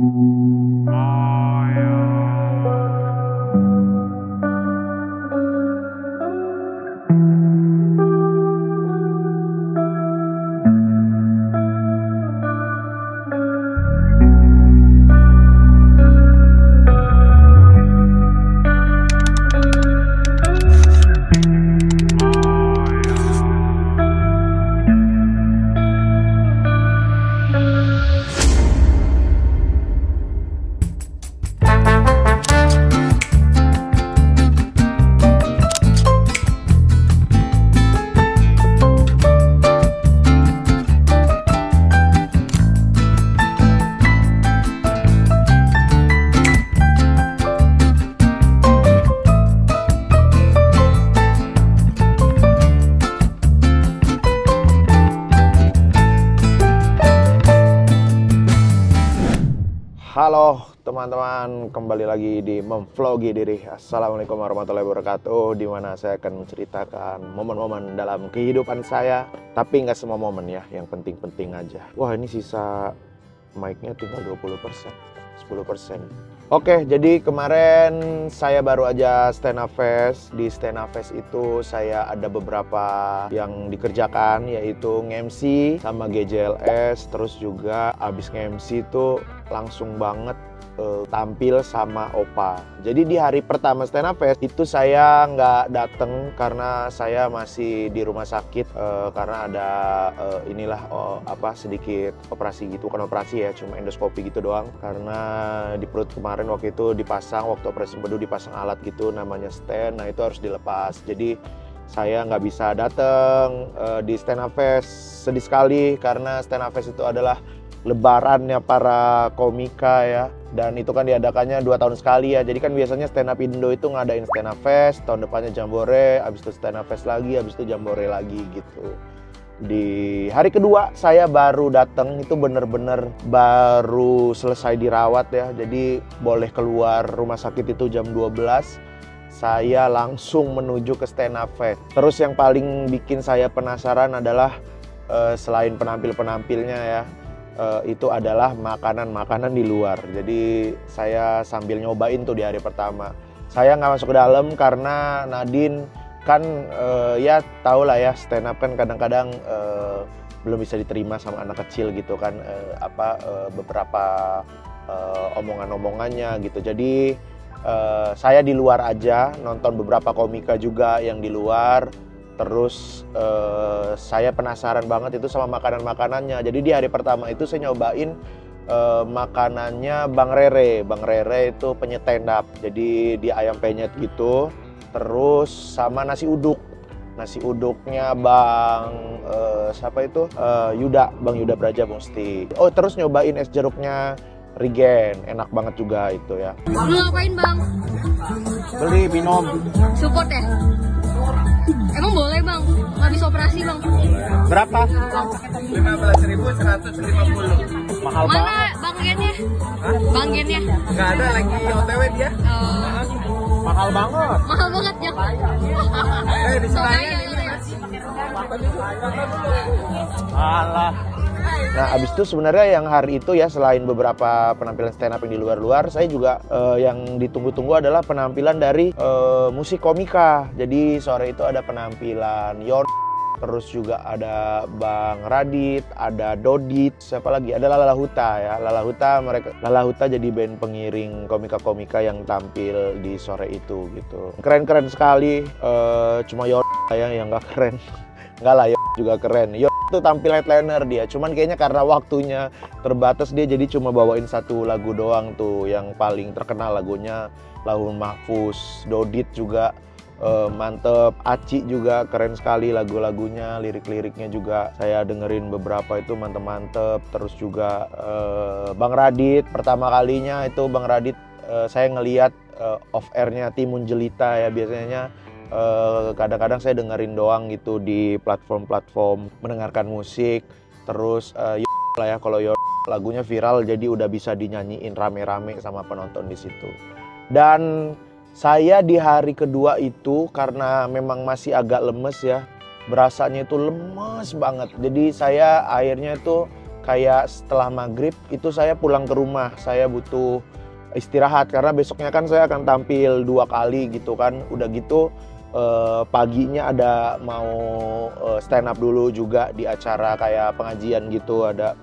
Halo teman-teman, kembali lagi di Memvlogi Diri. Assalamualaikum warahmatullahi wabarakatuh. Dimana saya akan menceritakan momen-momen dalam kehidupan saya. Tapi nggak semua momen ya, yang penting-penting aja. Wah, ini sisa mic-nya tinggal 20%, 10%. Oke, jadi kemarin saya baru aja stand up fest. Di stand up fest itu saya ada beberapa yang dikerjakan, yaitu nge-MC sama GJLS. Terus juga abis nge-MC itu langsung banget tampil sama Opa. Jadi di hari pertama stand up fest itu saya nggak dateng karena saya masih di rumah sakit karena ada sedikit operasi gitu, bukan operasi ya, cuma endoskopi gitu doang. Karena di perut kemarin waktu itu dipasang, waktu operasi empedu dipasang alat gitu namanya stent. Nah itu harus dilepas. Jadi saya nggak bisa dateng di stand up fest. Sedih sekali karena stand up fest itu adalah lebarannya para komika ya, dan itu kan diadakannya 2 tahun sekali ya. Jadi kan biasanya stand up Indo itu ngadain stand up fest, tahun depannya Jambore, habis itu stand up fest lagi, habis itu Jambore lagi gitu. Di hari kedua saya baru datang, itu bener-bener baru selesai dirawat ya, jadi boleh keluar rumah sakit itu jam 12. Saya langsung menuju ke stand up fest. Terus yang paling bikin saya penasaran adalah selain penampil-penampilnya ya, itu adalah makanan-makanan di luar. Jadi saya sambil nyobain tuh di hari pertama. Saya nggak masuk ke dalam karena Nadine kan ya tau lah ya, stand up kan kadang-kadang belum bisa diterima sama anak kecil gitu kan, beberapa omongan-omongannya gitu. Jadi saya di luar aja nonton beberapa komika juga yang di luar. Terus saya penasaran banget itu sama makanan-makanannya. Jadi di hari pertama itu saya nyobain makanannya Bang Rere. Bang Rere itu penyetendap. Jadi dia ayam penyet gitu. Terus sama nasi uduk. Nasi uduknya Bang siapa itu? Bang Yuda Braja Musti. Oh, terus nyobain es jeruknya Rigen. Enak banget juga itu ya. Lu ngapain Bang? Beli minum. Support ya? Emang boleh Bang? Habis operasi Bang? Berapa? 15.150. Mahal Mana banget. Bang Gennya? Bang Gennya? Nggak ada lagi OTW dia. Mahal banget. Mahal banget ya? Di Senayan Soalnya ini masih foto dulu. Alah. Nah, abis itu sebenarnya yang hari itu ya, selain beberapa penampilan stand up yang di luar-luar, saya juga yang ditunggu-tunggu adalah penampilan dari musik komika. Jadi sore itu ada penampilan Yon, terus juga ada Bang Radit, ada Dodit, siapa lagi? Ada Lala Huta ya. Lala Huta jadi band pengiring komika-komika yang tampil di sore itu gitu. Keren-keren sekali. Cuma Yon yang nggak keren. Enggak lah, Yon juga keren. Yon itu tampil headliner dia, cuman kayaknya karena waktunya terbatas dia jadi cuma bawain satu lagu doang tuh yang paling terkenal, lagunya Lauhul Mahfuz. Dodit juga mantep, Aci juga keren sekali lagu-lagunya, lirik-liriknya juga saya dengerin beberapa itu mantep-mantep. Terus juga Bang Radit, pertama kalinya itu Bang Radit saya ngeliat off airnya Timun Jelita ya. Biasanya kadang-kadang saya dengerin doang gitu di platform-platform mendengarkan musik. Terus lah ya, kalau lagunya viral jadi udah bisa dinyanyiin rame-rame sama penonton di situ. Dan saya di hari kedua itu karena memang masih agak lemes ya, berasanya itu lemes banget. Jadi saya akhirnya itu kayak setelah maghrib itu saya pulang ke rumah, saya butuh istirahat karena besoknya kan saya akan tampil 2 kali gitu kan. Udah gitu paginya ada mau stand up dulu juga di acara kayak pengajian gitu, ada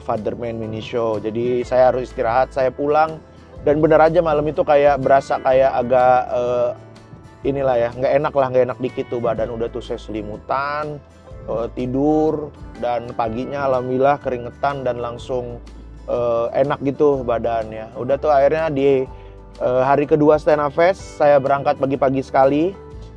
Fatherman Mini Show. Jadi saya harus istirahat, saya pulang dan bener aja malam itu kayak berasa kayak agak inilah ya, nggak enak dikit tuh badan, udah tuh saya selimutan, tidur, dan paginya alhamdulillah keringetan dan langsung enak gitu badannya. Udah tuh akhirnya di hari kedua Stand Up Fest saya berangkat pagi-pagi sekali.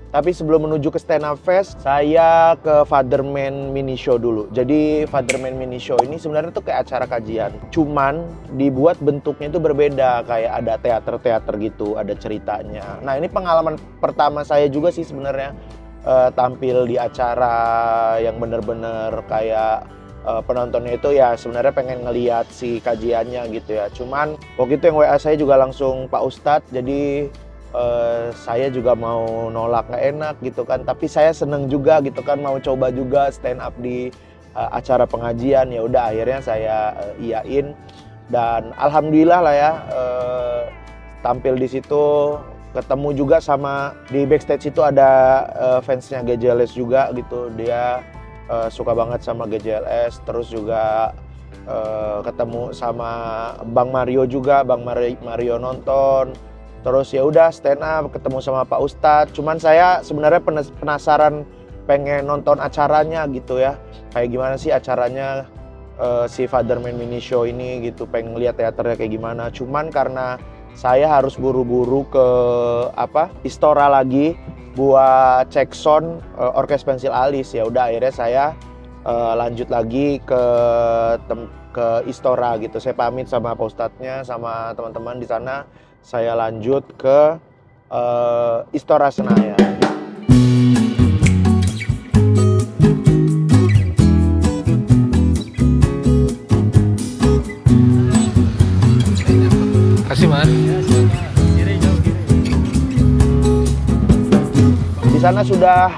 Tapi sebelum menuju ke Stand Up Fest, saya ke Fatherman Mini Show dulu. Jadi Fatherman Mini Show ini sebenarnya tuh kayak acara kajian. Cuman dibuat bentuknya itu berbeda, kayak ada teater-teater gitu, ada ceritanya. Nah ini pengalaman pertama saya juga sih sebenarnya tampil di acara yang bener-bener kayak penontonnya itu ya sebenarnya pengen ngeliat si kajiannya gitu ya. Cuman waktu itu yang WA saya juga langsung Pak Ustadz, jadi saya juga mau nolak nggak enak gitu kan, tapi saya seneng juga gitu kan, mau coba juga stand up di acara pengajian. Ya udah akhirnya saya iyain dan alhamdulillah lah ya, tampil di situ, ketemu juga sama di backstage itu ada fansnya GJLS juga gitu, dia suka banget sama GJLS. Terus juga ketemu sama Bang Mario juga, Bang Mario nonton. Terus ya udah stand up, ketemu sama Pak Ustadz. Cuman saya sebenarnya penasaran, pengen nonton acaranya gitu ya. Kayak gimana sih acaranya si Fatherman Mini Show ini gitu. Pengen lihat teaternya kayak gimana. Cuman karena saya harus buru-buru ke Istora lagi buat cek sound orkes pensil alis. Ya udah akhirnya saya lanjut lagi ke Istora gitu. Saya pamit sama Pak Ustadznya, sama teman-teman di sana. Saya lanjut ke Istora Senayan. Kasih Mas. Di sana sudah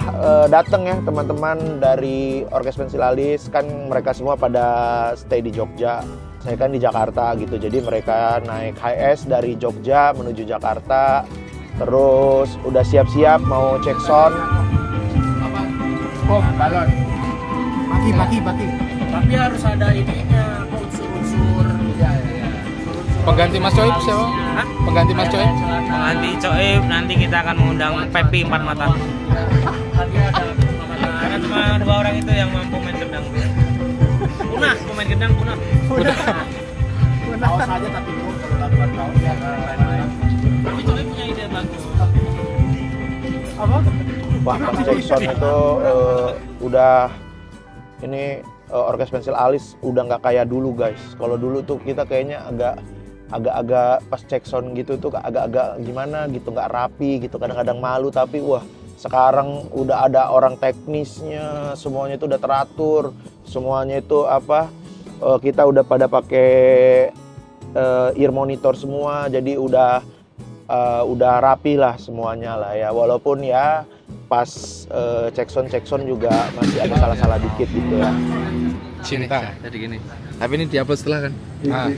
datang ya teman-teman dari Orkes Pensil Alis, kan mereka semua pada stay di Jogja. Saya kan di Jakarta gitu, jadi mereka naik HS dari Jogja menuju Jakarta. Terus udah siap-siap mau cek sound. Apa? Bom, balon. Pagi. Tapi harus ada ininya, unsur-unsur. Ya. Pengganti Mas Coib siapa? Hah? Pengganti Mas Coib? Pengganti Coib nanti kita akan mengundang Pepi 4 mata. Karena cuma 2 orang itu yang mampu main gendang. Punah, pemain gendang punah. Awas aja tapi kalau lakukan kaos ya lain-lain. Tapi Coib punya ide bagus. Apa? Wah, pas cek sound itu udah ini Orkes Pensil Alis udah nggak kayak dulu guys. Kalau dulu tuh kita kayaknya agak pas cek sound gitu tuh agak-agak gimana gitu, nggak rapi gitu, kadang-kadang malu. Tapi wah sekarang udah ada orang teknisnya, semuanya itu udah teratur, semuanya itu kita udah pada pakai ear monitor semua, jadi udah rapi lah semuanya lah ya. Walaupun ya pas cek sound juga masih ada salah-salah dikit gitu ya. Cinta. Jadi gini. Tapi ini diupload setelah kan? Ah.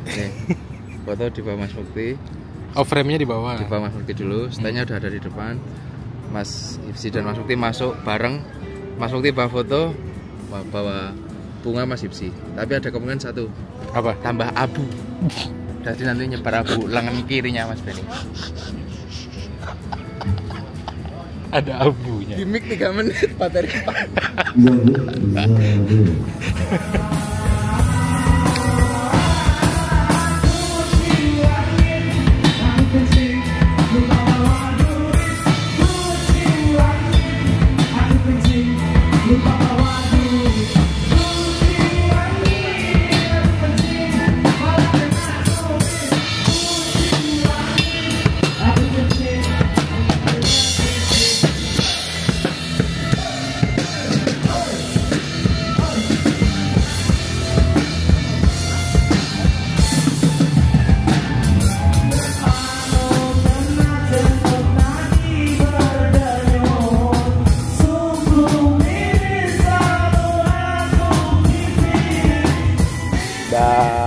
Oke. Foto di bawah Mas Mukti. Oh, frame-nya di bawah. Di bawah Mas Mukti dulu. Stand-nya udah ada di depan. Mas Hipsi dan Mas Mukti masuk bareng. Mas Mukti bawa foto, bawa bunga Mas Hipsi. Tapi ada kemungkinan satu. Apa? Tambah abu. Jadi nanti nyebar abu lengan kirinya Mas Benny. Ada abunya. Gimik 3 menit materi.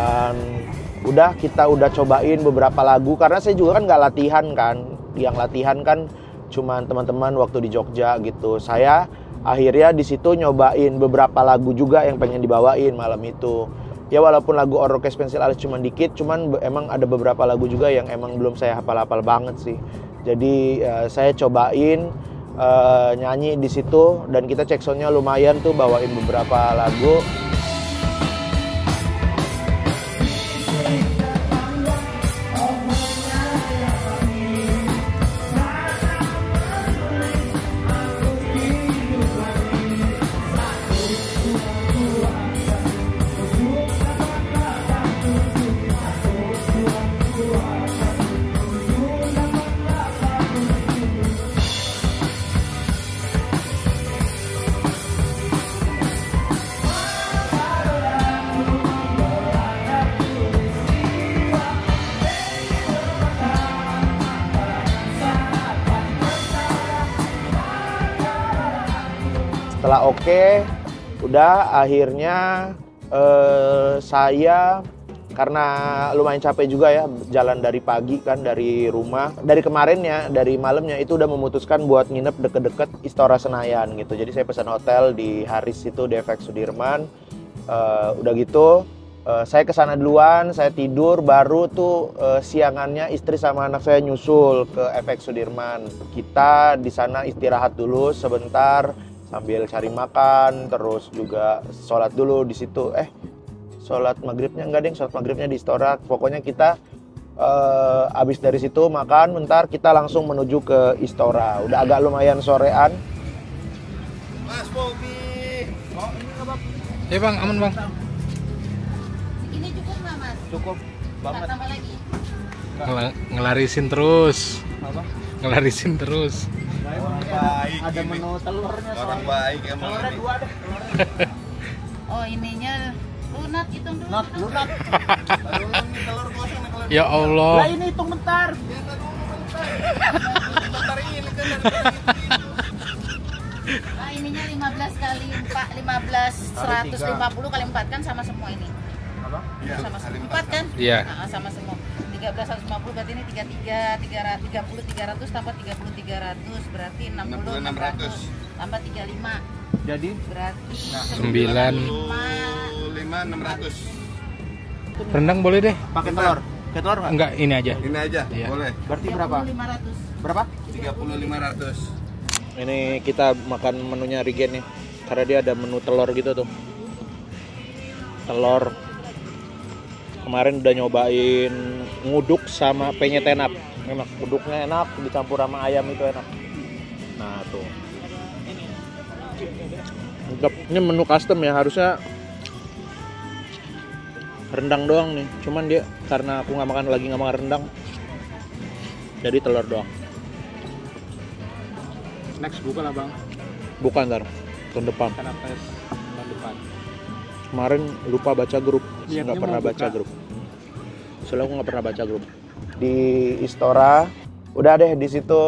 Dan kita udah cobain beberapa lagu karena saya juga kan nggak latihan kan. Yang latihan kan cuman teman-teman waktu di Jogja gitu. Saya akhirnya di situ nyobain beberapa lagu juga yang pengen dibawain malam itu. Ya walaupun lagu Orkes Pensil Alis cuma dikit, cuman emang ada beberapa lagu juga yang emang belum saya hafal-hafal banget sih. Jadi saya cobain nyanyi di situ dan kita cek soundnya lumayan tuh, bawain beberapa lagu. Setelah oke, udah akhirnya saya karena lumayan capek juga ya jalan dari pagi kan dari rumah. Dari kemarinnya, dari malamnya itu udah memutuskan buat nginep deket-deket Istora Senayan gitu. Jadi saya pesan hotel di Haris itu di FX Sudirman. Udah gitu saya kesana duluan, saya tidur, baru tuh siangannya istri sama anak saya nyusul ke FX Sudirman. Kita di sana istirahat dulu sebentar sambil cari makan, terus juga sholat dulu di situ. Sholat maghribnya enggak deh, sholat maghribnya di Istora. Pokoknya kita abis dari situ makan, bentar kita langsung menuju ke Istora. Udah agak lumayan sorean. Mas Bobi. Oh, ini apa? Bang, aman bang. Ini cukup nggak mas? Cukup banget. Tambah lagi. Ngelarisin terus. Apa? Ngelarisin terus. Orang baik. Ada menu telurnya. Orang baik emang Telurnya ini. 2 deh. Oh ininya lunat, hitung dulu. Lunat. Telur kosong nih kalau Ya Allah. Lah ini hitung bentar. bentar ini kan Nah ininya 15 kali 4, 15, 150 kali 4 kan sama semua ini. Apa? Sama semua 4 kan? Iya. Nah, sama semua. 13 150 berarti ini 33 30 300 tambah 30 300 berarti 60 600 tambah 35 Jadi berarti 9. 5 600. Rendang boleh deh. pakai telur. Pakai telur nggak? Enggak, ini aja. Ini aja, Iya. boleh. Berarti berapa? 500. Berapa? 30 500. Ini kita makan menunya Rigen nih, karena dia ada menu telur gitu tuh. Telur. Kemarin udah nyobain nguduk sama penyet enak. Enak, nguduknya enak, dicampur sama ayam itu enak. Nah tuh. Ini menu custom ya, harusnya rendang doang nih. Cuman dia karena aku nggak makan rendang, jadi telur doang. Next buka lah bang. Bukan ntar, tahun depan. Kenapa tahun depan? Kemarin lupa baca grup, Niatnya nggak pernah mau baca buka. grup. Soalnya aku nggak pernah baca grup. Di Istora, udah deh di situ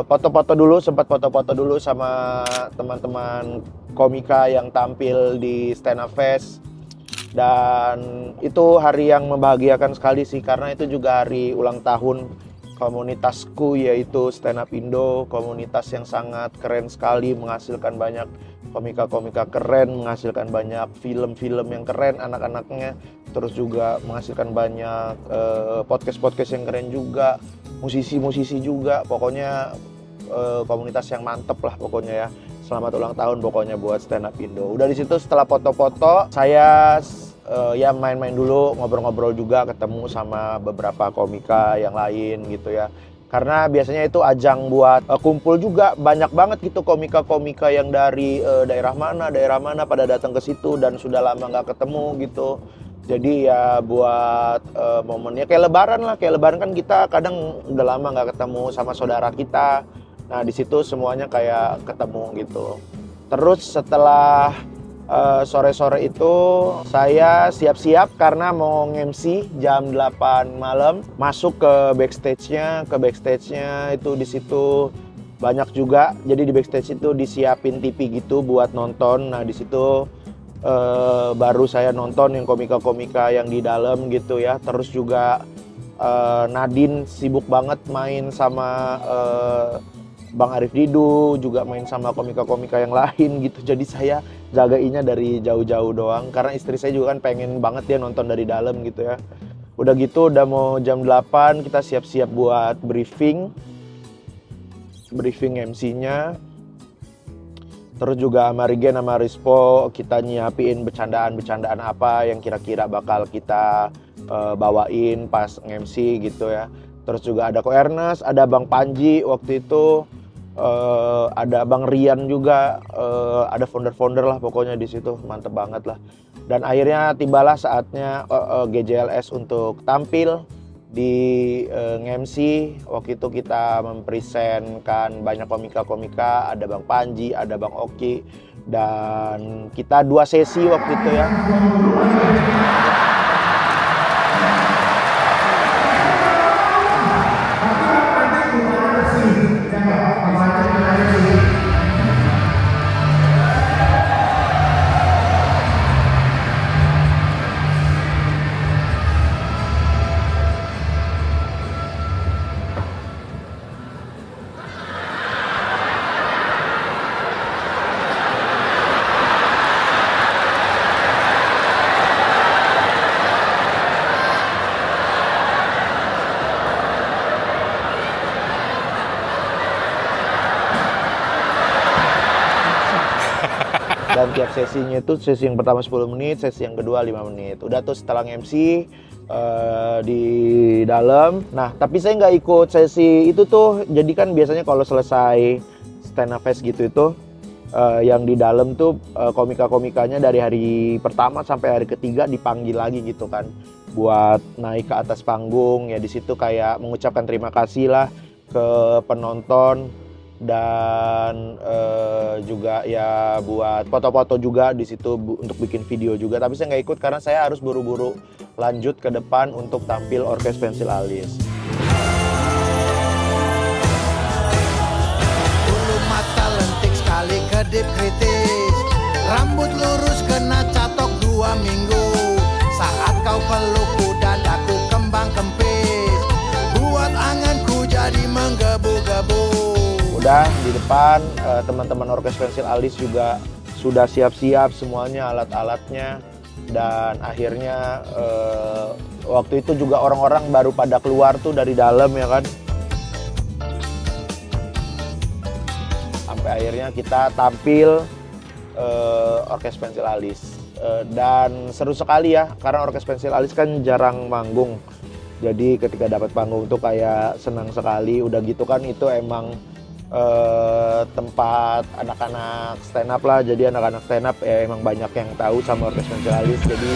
foto-foto dulu, sempat foto-foto dulu sama teman-teman komika yang tampil di Stand Up Fest. Dan itu hari yang membahagiakan sekali sih, karena itu juga hari ulang tahun komunitasku, yaitu Stand Up Indo, komunitas yang sangat keren sekali, menghasilkan banyak komika-komika keren, menghasilkan banyak film-film yang keren anak-anaknya, terus juga menghasilkan banyak podcast-podcast yang keren juga, musisi-musisi juga, pokoknya komunitas yang mantep lah pokoknya ya. Selamat ulang tahun pokoknya buat Stand Up Indo. Udah di situ setelah foto-foto, saya ya main-main dulu, ngobrol-ngobrol juga, ketemu sama beberapa komika yang lain gitu ya. Karena biasanya itu ajang buat kumpul juga, banyak banget gitu komika-komika yang dari daerah mana pada datang ke situ dan sudah lama nggak ketemu gitu. Jadi ya buat momennya kayak lebaran lah, kayak lebaran kan kita kadang udah lama nggak ketemu sama saudara kita. Nah di situ semuanya kayak ketemu gitu. Terus setelah sore-sore itu saya siap-siap karena mau nge-MC jam 8 malam, masuk ke backstage-nya itu di situ banyak juga. Jadi di backstage itu disiapin TV gitu buat nonton. Nah di situ baru saya nonton yang komika-komika yang di dalam gitu ya. Terus juga Nadine sibuk banget main sama Bang Arif Didu, juga main sama komika-komika yang lain gitu. Jadi saya jagainnya dari jauh-jauh doang, karena istri saya juga kan pengen banget dia nonton dari dalam gitu ya. Udah gitu udah mau jam 8, kita siap-siap buat briefing MC-nya. Terus juga sama Rigen sama Rispo kita nyiapin bercandaan-bercandaan apa yang kira-kira bakal kita bawain pas nge-MC gitu ya. Terus juga ada Ko Ernest, ada Bang Panji waktu itu, ada Bang Rian juga, ada founder-founder lah pokoknya di situ, mantep banget lah. Dan akhirnya tibalah saatnya GJLS untuk tampil di nge-MC. Waktu itu kita mempresentkan banyak komika-komika, ada Bang Panji, ada Bang Oki, dan kita 2 sesi waktu itu ya. Dan tiap sesinya itu, sesi yang pertama 10 menit, sesi yang kedua 5 menit. Udah tuh setelah MC di dalam. Nah, tapi saya nggak ikut sesi itu tuh. Jadi kan biasanya kalau selesai stand up fest gitu itu, yang di dalam tuh komika-komikanya dari hari pertama sampai hari ketiga dipanggil lagi gitu kan, buat naik ke atas panggung. Ya di situ kayak mengucapkan terima kasih lah ke penonton. Dan juga ya buat foto-foto juga di situ untuk bikin video juga. Tapi saya nggak ikut karena saya harus buru-buru lanjut ke depan untuk tampil Orkes Pensil Alis. Bulu mata lentik sekali, kedip kritis, rambut lurus kena catok 2 minggu. Saat kau pelukku dadaku kembang kempis, buat anganku jadi menggebu-gebu. Udah di depan, teman-teman Orkes Pensil Alis juga sudah siap-siap semuanya alat-alatnya. Dan akhirnya waktu itu juga orang-orang baru pada keluar tuh dari dalam ya kan. Sampai akhirnya kita tampil Orkes Pensil Alis. Dan seru sekali ya, karena Orkes Pensil Alis kan jarang manggung. Jadi ketika dapat panggung tuh kayak senang sekali. Udah gitu kan itu emang tempat anak-anak stand up lah. Jadi anak-anak stand up ya emang banyak yang tahu sama Orkes Pensil Alis. Jadi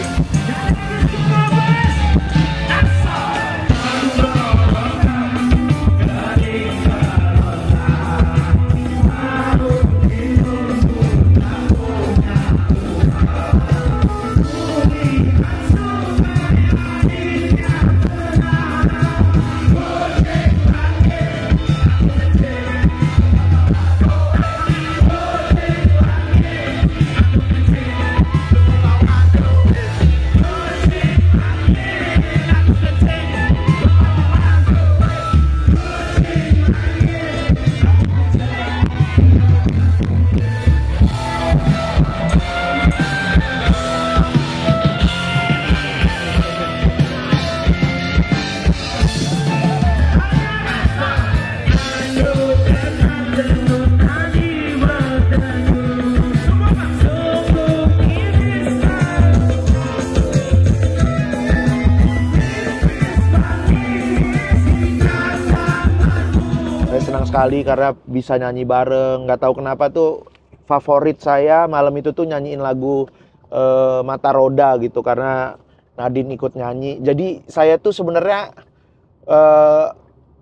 sekali karena bisa nyanyi bareng. Nggak tahu kenapa tuh favorit saya malam itu tuh nyanyiin lagu Mata Roda gitu, karena Nadine ikut nyanyi. Jadi saya tuh sebenarnya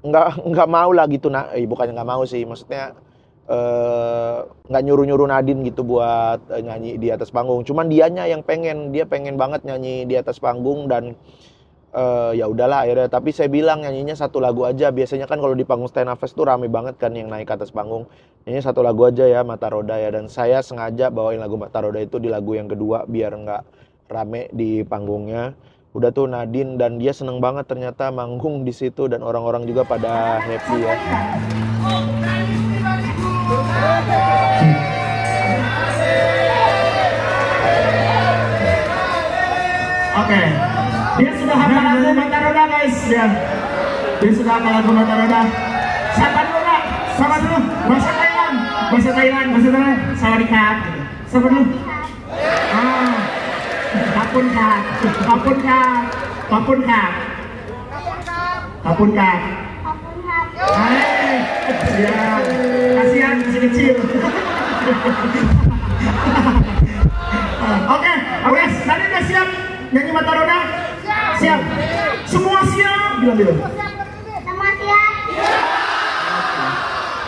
nggak mau lah gitu, bukannya nggak mau sih, maksudnya nggak nyuruh Nadine gitu buat nyanyi di atas panggung. Cuman dia pengen banget nyanyi di atas panggung. Dan ya udahlah akhirnya. Tapi saya bilang nyanyinya satu lagu aja. Biasanya kan kalau di panggung Stand Up Fest tuh rame banget kan yang naik ke atas panggung. Nyanyinya satu lagu aja ya, Mata Roda ya. Dan saya sengaja bawain lagu Mata Roda itu di lagu yang kedua biar nggak rame di panggungnya. Udah tuh Nadine dan dia seneng banget ternyata manggung di situ dan orang-orang juga pada happy ya. Oke, dia sudah hafal lagu Mata Roda guys ya. Dia sudah hafal lagu Mata Roda. Siapa dulu Kak? Siapa dulu? Bahasa Thailand. Sawadee. Siapa dulu? Kapun Kak. Ya, kasihan masih kecil. Oke, tadi udah siap nyanyi Mata Roda? Siap. Semua siap? Bilang. Semua siap.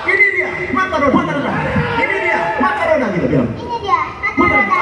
Ini dia Mata Roda. Ini dia Mata Roda gitu bilang. Ini dia Mata Roda.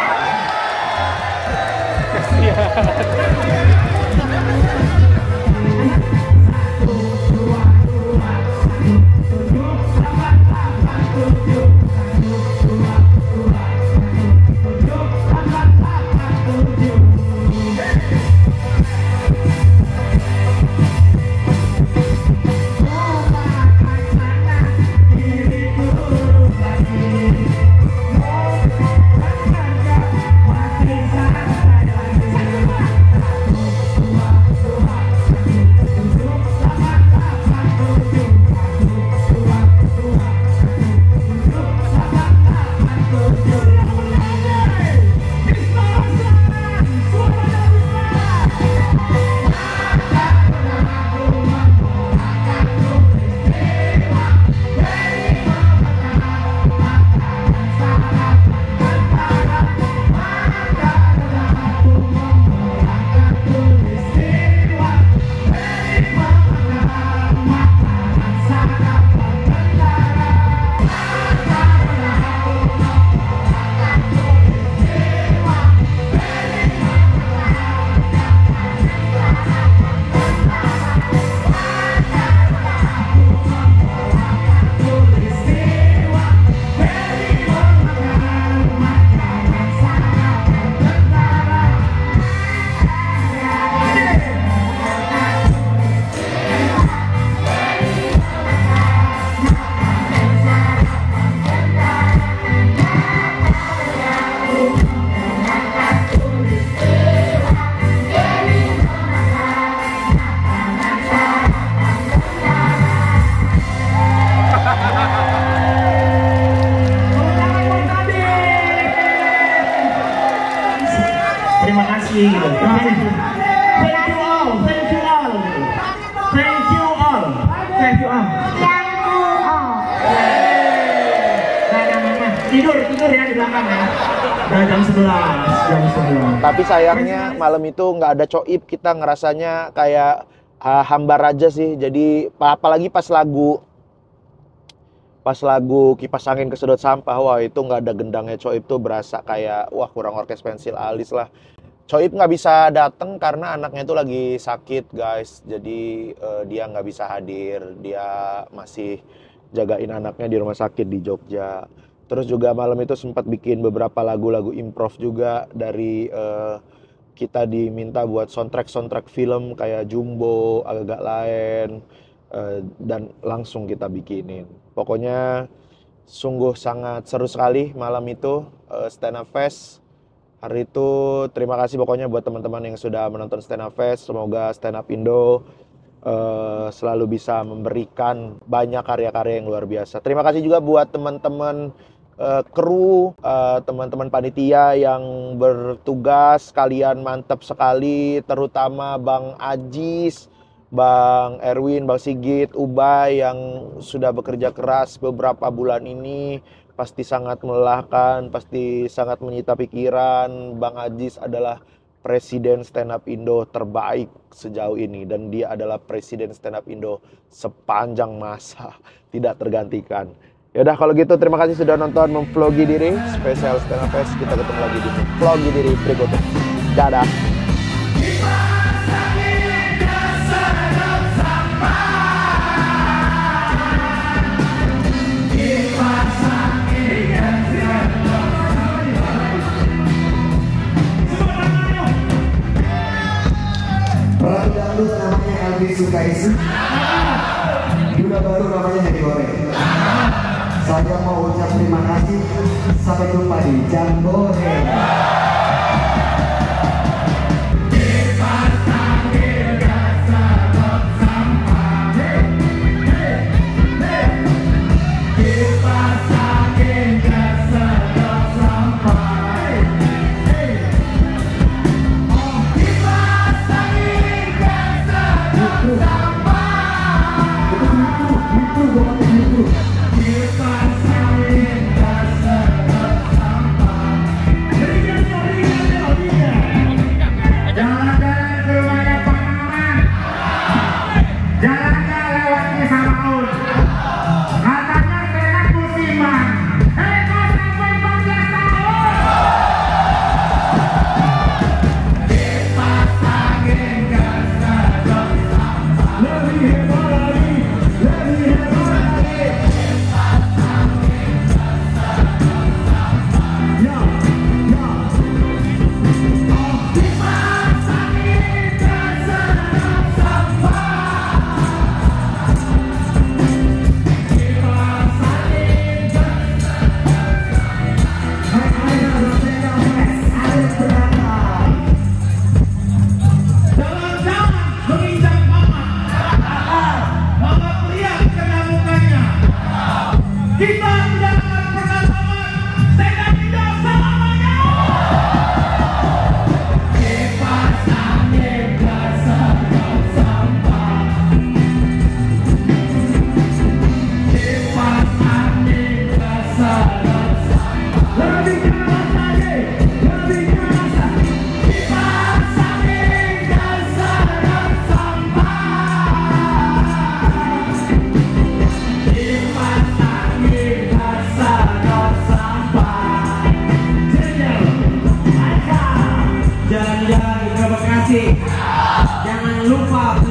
Terima kasih. Thank you all. Tidur ya di belakang ya. Udah jam 11. Tapi sayangnya malam itu nggak ada coib, kita ngerasanya kayak hambar aja sih. Jadi apalagi pas lagu Kipas Angin Kesedot Sampah, wah itu nggak ada gendangnya coib tuh berasa kayak wah kurang orkes pensil alis lah. Coib nggak bisa datang karena anaknya itu lagi sakit guys. Jadi dia nggak bisa hadir, dia masih jagain anaknya di rumah sakit di Jogja. Terus juga malam itu sempat bikin beberapa lagu-lagu improv juga dari kita diminta buat soundtrack film kayak Jumbo, Agak Lain, dan langsung kita bikinin. Pokoknya sungguh sangat seru sekali malam itu Stand Up Fest. Hari itu terima kasih pokoknya buat teman-teman yang sudah menonton Stand Up Fest. Semoga Stand Up Indo selalu bisa memberikan banyak karya-karya yang luar biasa. Terima kasih juga buat teman-teman kru, teman-teman panitia yang bertugas, kalian mantap sekali, terutama Bang Ajis, Bang Erwin, Bang Sigit, Ubay yang sudah bekerja keras beberapa bulan ini. Pasti sangat melelahkan, pasti sangat menyita pikiran. Bang Ajis adalah Presiden Stand Up Indo terbaik sejauh ini, dan dia adalah Presiden Stand Up Indo sepanjang masa, tidak tergantikan. Yaudah kalau gitu terima kasih sudah nonton Memvlogi Diri spesial Stand Up Fest. Kita ketemu lagi di Memvlogi Diri berikutnya. Dadah. Pelaku dangdut namanya Elvis Sukaisi. Duda baru namanya Hedi Ore. Saya mau ucap terima kasih. Sampai jumpa di Jambore. Jalan-jalan ke Bekasi, jangan lupa